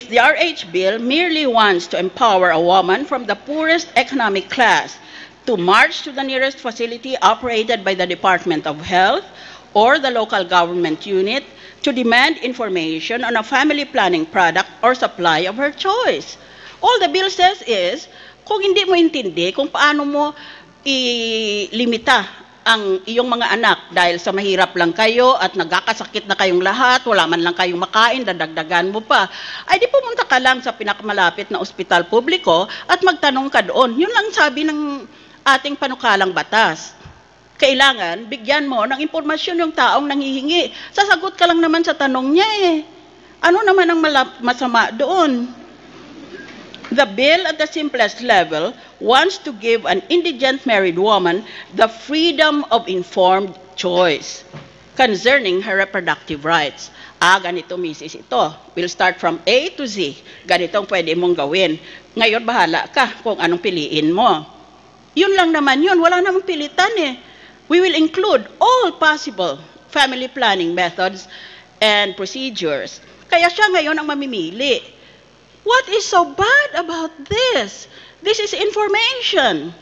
The RH bill merely wants to empower a woman from the poorest economic class to march to the nearest facility operated by the Department of Health or the local government unit to demand information on a family planning product or supply of her choice. All the bill says is, kung hindi mo intindi kung paano mo ilimita ang iyong mga anak dahil sa mahirap lang kayo at nagkakasakit na kayong lahat, wala man lang kayong makain, dadagdagan mo pa, ay di pumunta ka lang sa pinakamalapit na ospital publiko at magtanong ka doon. Yun lang sabi ng ating panukalang batas. Kailangan, bigyan mo ng impormasyon yung taong nanghihingi. Sasagot ka lang naman sa tanong niya eh. Ano naman ang masama doon? The bill at the simplest level wants to give an indigent married woman the freedom of informed choice concerning her reproductive rights. Ganito misis ito. We'll start from A to Z. Ganitong pwede mong gawin. Ngayon, bahala ka kung anong piliin mo. Yun lang naman yun. Wala namang pilitan eh. We will include all possible family planning methods and procedures. Kaya siya ngayon ang mamimili. What is so bad about this? This is information.